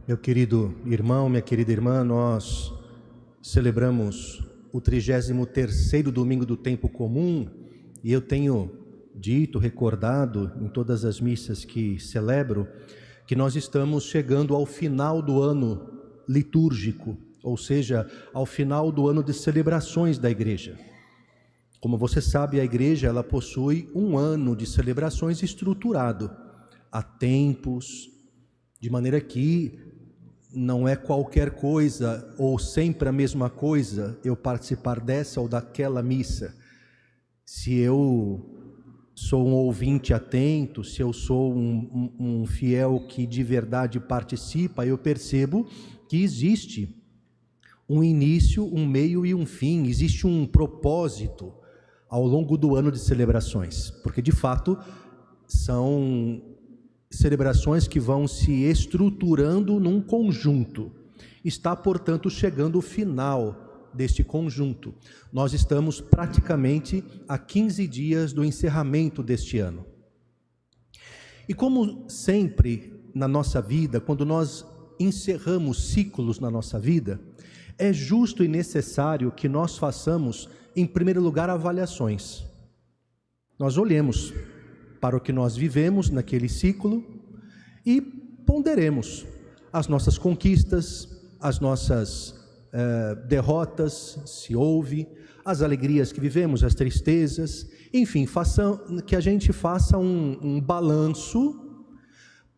Meu querido irmão, minha querida irmã, nós celebramos o 33º domingo do tempo comum e eu tenho dito, recordado em todas as missas que celebro, que nós estamos chegando ao final do ano litúrgico, ou seja, ao final do ano de celebrações da igreja. Como você sabe, a igreja ela possui um ano de celebrações estruturado, há tempos, de maneira que não é qualquer coisa ou sempre a mesma coisa eu participar dessa ou daquela missa. Se eu sou um ouvinte atento, se eu sou um fiel que de verdade participa, eu percebo que existe um início, um meio e um fim, existe um propósito ao longo do ano de celebrações, porque de fato são celebrações que vão se estruturando num conjunto. Está, portanto, chegando o final deste conjunto. Nós estamos praticamente a 15 dias do encerramento deste ano. E como sempre na nossa vida, quando nós encerramos ciclos na nossa vida, é justo e necessário que nós façamos, em primeiro lugar, avaliações. Nós olhemos para o que nós vivemos naquele ciclo e ponderemos as nossas conquistas, as nossas derrotas, se houve, as alegrias que vivemos, as tristezas, enfim, que a gente faça um balanço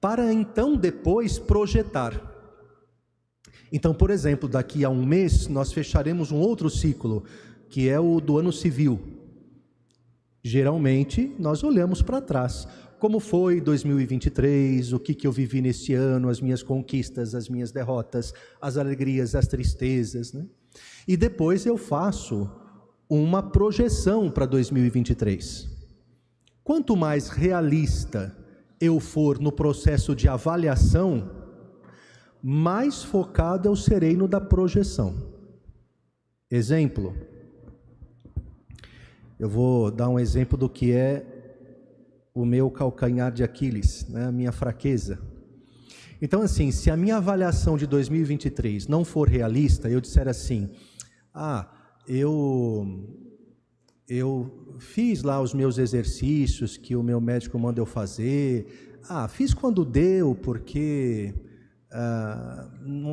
para então depois projetar. Então, por exemplo, daqui a um mês nós fecharemos um outro ciclo, que é o do ano civil. Geralmente, nós olhamos para trás. Como foi 2023, o que eu vivi neste ano, as minhas conquistas, as minhas derrotas, as alegrias, as tristezas, né? E depois eu faço uma projeção para 2023. Quanto mais realista eu for no processo de avaliação, mais focado eu serei no da projeção. Exemplo. Eu vou dar um exemplo do que é o meu calcanhar de Aquiles, né? A minha fraqueza. Então, assim, se a minha avaliação de 2023 não for realista, eu disser assim, eu fiz lá os meus exercícios que o meu médico manda eu fazer, fiz quando deu, porque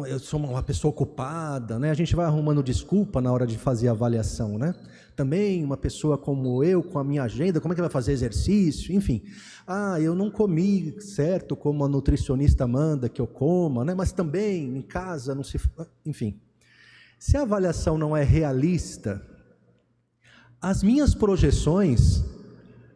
eu sou uma pessoa ocupada, né? A gente vai arrumando desculpa na hora de fazer a avaliação, né? Também uma pessoa como eu, com a minha agenda, como é que vai fazer exercício? Enfim, eu não comi certo como a nutricionista manda que eu coma, né? Mas também em casa não se... Enfim, se a avaliação não é realista, as minhas projeções,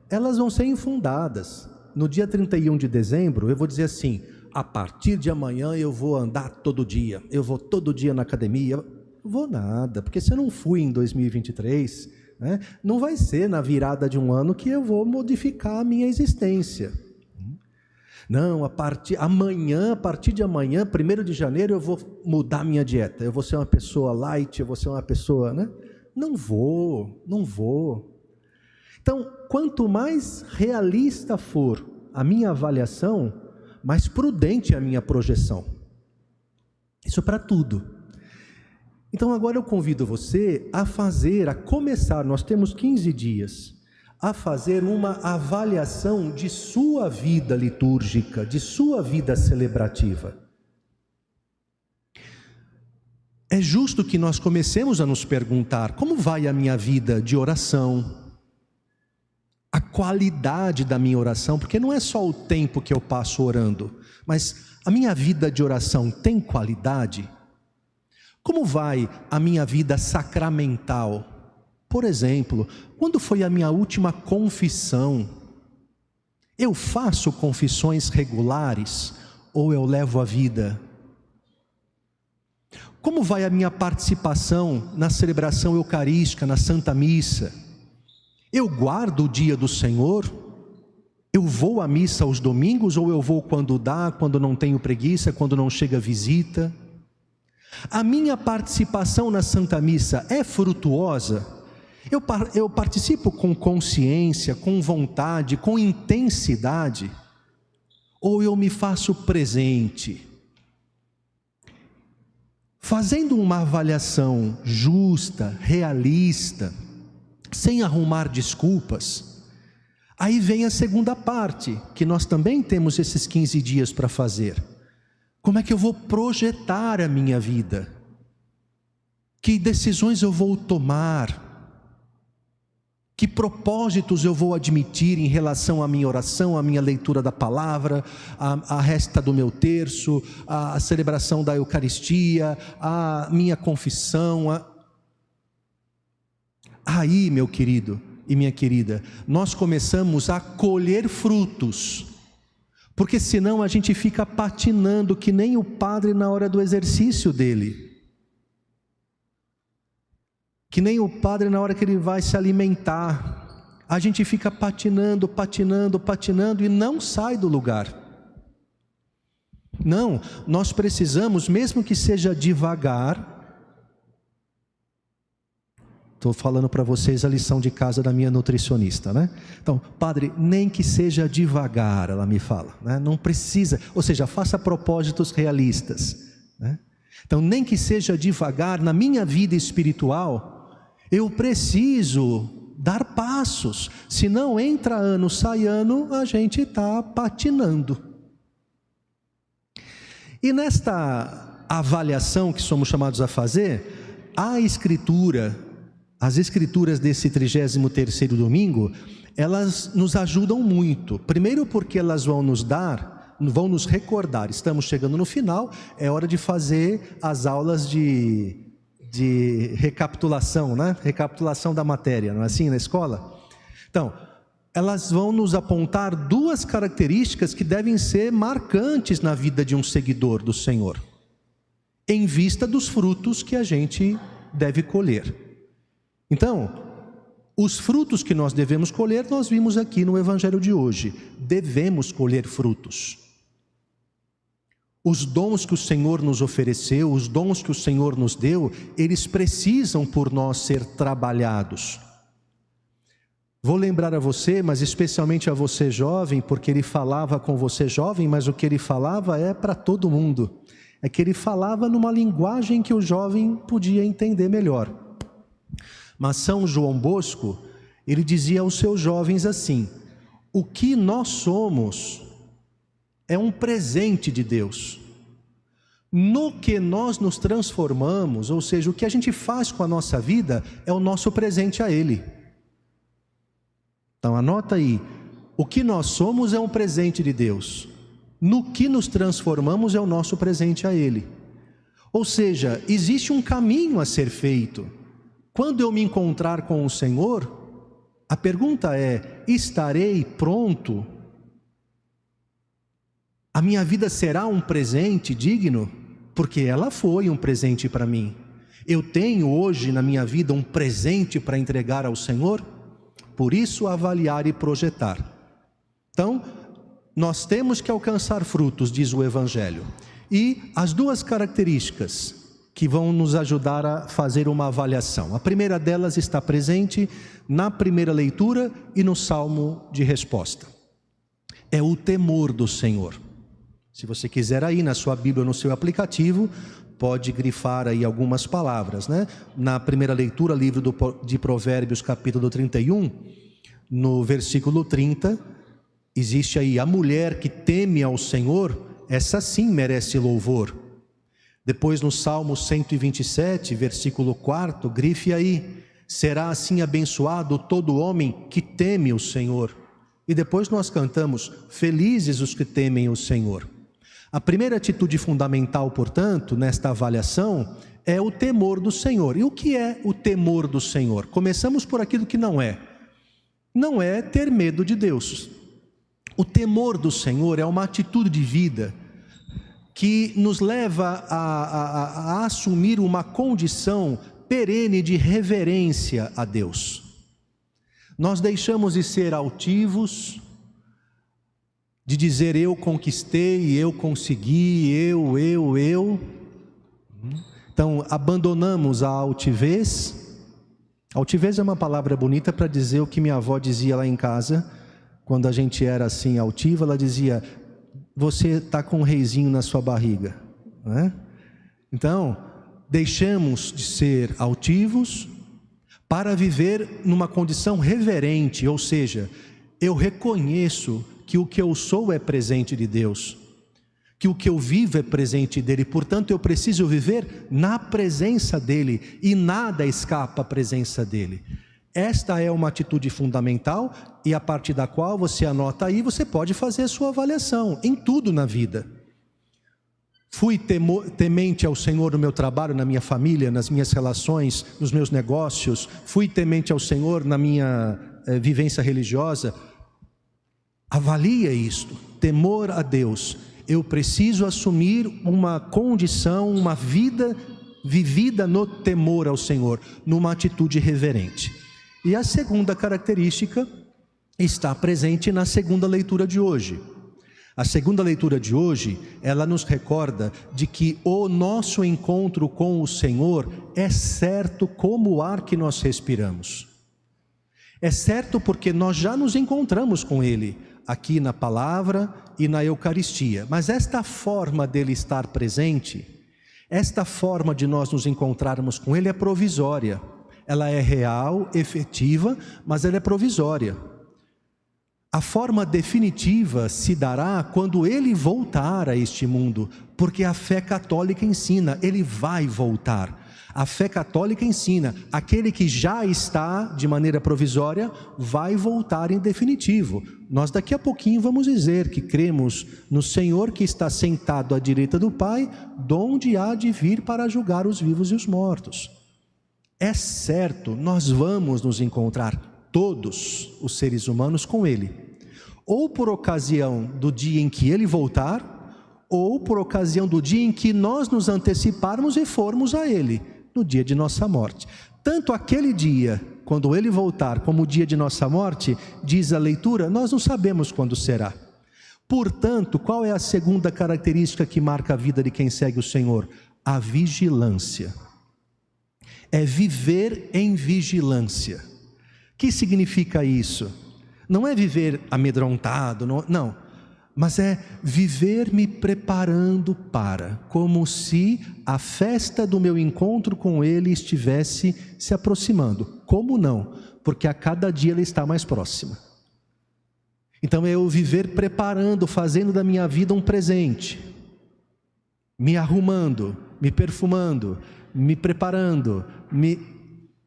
elas vão ser infundadas. No dia 31 de dezembro, eu vou dizer assim, a partir de amanhã eu vou andar todo dia, eu vou todo dia na academia. Vou nada, porque se eu não fui em 2023, né, não vai ser na virada de um ano que eu vou modificar a minha existência. Não, a partir de amanhã, 1º de janeiro, eu vou mudar a minha dieta, eu vou ser uma pessoa light, eu vou ser uma pessoa, né? Não vou. Então, quanto mais realista for a minha avaliação, mais prudente a minha projeção. Isso para tudo. Então agora eu convido você a começar, nós temos 15 dias, a fazer uma avaliação de sua vida litúrgica, de sua vida celebrativa. É justo que nós comecemos a nos perguntar, como vai a minha vida de oração? A qualidade da minha oração, porque não é só o tempo que eu passo orando, mas a minha vida de oração tem qualidade? Como vai a minha vida sacramental? Por exemplo, quando foi a minha última confissão? Eu faço confissões regulares ou eu levo a vida? Como vai a minha participação na celebração eucarística, na Santa Missa? Eu guardo o dia do Senhor? Eu vou à missa aos domingos ou eu vou quando dá, quando não tenho preguiça, quando não chega visita? A minha participação na Santa Missa é frutuosa? Eu participo com consciência, com vontade, com intensidade? Ou eu me faço presente? fazendo uma avaliação justa, realista, sem arrumar desculpas, aí vem a segunda parte, que nós também temos esses 15 dias para fazer. Como é que eu vou projetar a minha vida? Que decisões eu vou tomar? Que propósitos eu vou admitir em relação à minha oração, à minha leitura da palavra, à resta do meu terço, à celebração da Eucaristia, à minha confissão? Aí, meu querido e minha querida, nós começamos a colher frutos, porque senão a gente fica patinando que nem o padre na hora do exercício dele. Que nem o padre na hora que ele vai se alimentar, a gente fica patinando e não sai do lugar. Não, nós precisamos, mesmo que seja devagar, estou falando para vocês a lição de casa da minha nutricionista, né? Então, padre, nem que seja devagar, ela me fala, né? Não precisa, ou seja, faça propósitos realistas, né? Então, nem que seja devagar, na minha vida espiritual, eu preciso dar passos, senão entra ano, sai ano, a gente está patinando. E nesta avaliação que somos chamados a fazer, a Escritura, as Escrituras desse 33º domingo, elas nos ajudam muito. Primeiro porque elas vão nos recordar, estamos chegando no final, é hora de fazer as aulas de recapitulação, né? Recapitulação da matéria, não é assim na escola? Então, elas vão nos apontar duas características que devem ser marcantes na vida de um seguidor do Senhor, em vista dos frutos que a gente deve colher. Então, os frutos que nós devemos colher, nós vimos aqui no Evangelho de hoje. Devemos colher frutos. Os dons que o Senhor nos ofereceu, os dons que o Senhor nos deu, eles precisam por nós ser trabalhados. Vou lembrar a você, mas especialmente a você jovem, porque ele falava com você jovem, mas o que ele falava é para todo mundo. É que ele falava numa linguagem que o jovem podia entender melhor. Mas São João Bosco, ele dizia aos seus jovens assim: o que nós somos é um presente de Deus. No que nós nos transformamos, ou seja, o que a gente faz com a nossa vida, é o nosso presente a Ele. Então anota aí, o que nós somos é um presente de Deus. No que nos transformamos é o nosso presente a Ele. Ou seja, existe um caminho a ser feito. Quando eu me encontrar com o Senhor, a pergunta é: estarei pronto? A minha vida será um presente digno? Porque ela foi um presente para mim. Eu tenho hoje na minha vida um presente para entregar ao Senhor? Por isso, avaliar e projetar. Então, nós temos que alcançar frutos, diz o Evangelho. E as duas características que vão nos ajudar a fazer uma avaliação. A primeira delas está presente na primeira leitura e no salmo de resposta. É o temor do Senhor. Se você quiser aí na sua Bíblia ou no seu aplicativo, pode grifar aí algumas palavras, né? Na primeira leitura, livro de Provérbios, capítulo 31, no versículo 30, existe aí: a mulher que teme ao Senhor, essa sim merece louvor. Depois no Salmo 127, versículo 4, grife aí: será assim abençoado todo homem que teme o Senhor. E depois nós cantamos: felizes os que temem o Senhor. A primeira atitude fundamental, portanto, nesta avaliação, é o temor do Senhor. E o que é o temor do Senhor? Começamos por aquilo que não é. Não é ter medo de Deus. O temor do Senhor é uma atitude de vida que nos leva a assumir uma condição perene de reverência a Deus. Nós deixamos de ser altivos, de dizer eu conquistei, eu consegui, eu. Então, abandonamos a altivez. Altivez é uma palavra bonita para dizer o que minha avó dizia lá em casa, quando a gente era assim altiva. Ela dizia: você está com um reizinho na sua barriga, né? Então, deixamos de ser altivos para viver numa condição reverente, ou seja, eu reconheço que o que eu sou é presente de Deus, que o que eu vivo é presente dele, portanto eu preciso viver na presença dele e nada escapa à presença dele. Esta é uma atitude fundamental e a partir da qual você anota aí, você pode fazer a sua avaliação em tudo na vida. Fui temente ao Senhor no meu trabalho, na minha família, nas minhas relações, nos meus negócios. Fui temente ao Senhor na minha vivência religiosa. Avalia isto, temor a Deus. Eu preciso assumir uma condição, uma vida vivida no temor ao Senhor, numa atitude reverente. E a segunda característica está presente na segunda leitura de hoje. A segunda leitura de hoje, ela nos recorda de que o nosso encontro com o Senhor é certo como o ar que nós respiramos. É certo porque nós já nos encontramos com Ele, aqui na palavra e na Eucaristia. Mas esta forma dele estar presente, esta forma de nós nos encontrarmos com Ele é provisória. Ela é real, efetiva, mas ela é provisória. A forma definitiva se dará quando Ele voltar a este mundo, porque a fé católica ensina, Ele vai voltar. A fé católica ensina, aquele que já está de maneira provisória, vai voltar em definitivo. Nós daqui a pouquinho vamos dizer que cremos no Senhor que está sentado à direita do Pai, donde há de vir para julgar os vivos e os mortos. É certo, nós vamos nos encontrar, todos os seres humanos, com Ele, ou por ocasião do dia em que Ele voltar, ou por ocasião do dia em que nós nos anteciparmos e formos a Ele, no dia de nossa morte. Tanto aquele dia, quando Ele voltar, como o dia de nossa morte, diz a leitura, nós não sabemos quando será. Portanto, qual é a segunda característica que marca a vida de quem segue o Senhor? A vigilância. É viver em vigilância. O que significa isso? Não é viver amedrontado, não. Mas é viver me preparando para, como se a festa do meu encontro com Ele estivesse se aproximando. Como não? Porque a cada dia Ele está mais próxima. Então é eu viver preparando, fazendo da minha vida um presente, me arrumando, me perfumando, me preparando,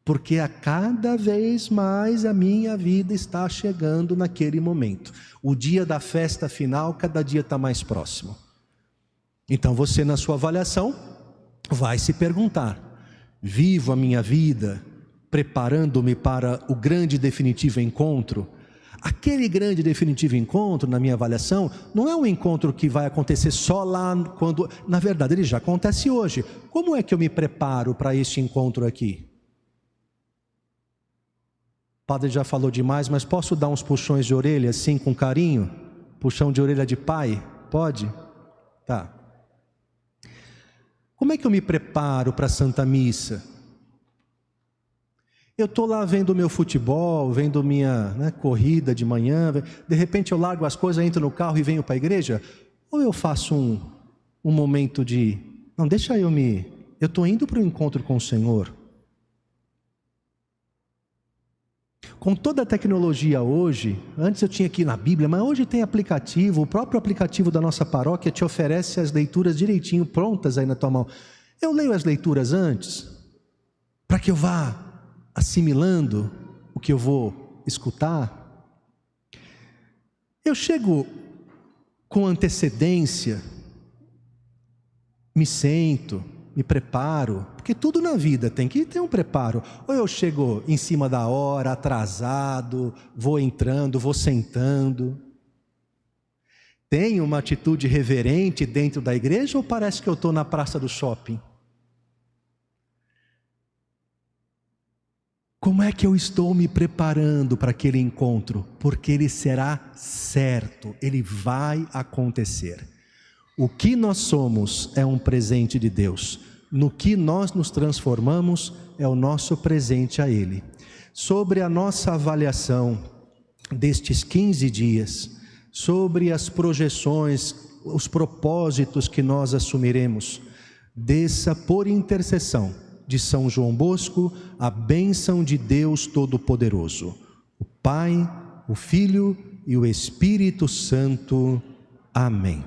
porque a cada vez mais a minha vida está chegando naquele momento. O dia da festa final, cada dia está mais próximo. Então você, na sua avaliação, vai se perguntar: vivo a minha vida preparando-me para o grande e definitivo encontro? Aquele grande e definitivo encontro, na minha avaliação, não é um encontro que vai acontecer só lá quando... Na verdade, ele já acontece hoje. Como é que eu me preparo para este encontro aqui? O padre já falou demais, mas posso dar uns puxões de orelha assim com carinho? Puxão de orelha de pai? Pode? Tá. Como é que eu me preparo para a Santa Missa? Eu estou lá vendo o meu futebol, vendo minha corrida de manhã, de repente eu largo as coisas, entro no carro e venho para a igreja? Ou eu faço um momento de... Não, deixa eu estou indo para o encontro com o Senhor. Com toda a tecnologia hoje, antes eu tinha aqui na Bíblia, mas hoje tem aplicativo, o próprio aplicativo da nossa paróquia te oferece as leituras direitinho, prontas aí na tua mão. Eu leio as leituras antes, para que eu vá assimilando o que eu vou escutar. Eu chego com antecedência, me sento, me preparo, porque tudo na vida tem que ter um preparo. Ou eu chego em cima da hora, atrasado, vou entrando, vou sentando. Tenho uma atitude reverente dentro da igreja ou parece que eu estou na praça do shopping? Como é que eu estou me preparando para aquele encontro? Porque ele será certo, ele vai acontecer. O que nós somos é um presente de Deus. No que nós nos transformamos é o nosso presente a Ele. Sobre a nossa avaliação destes 15 dias, sobre as projeções, os propósitos que nós assumiremos, desça por intercessão de São João Bosco a bênção de Deus Todo-Poderoso, o Pai, o Filho e o Espírito Santo. Amém.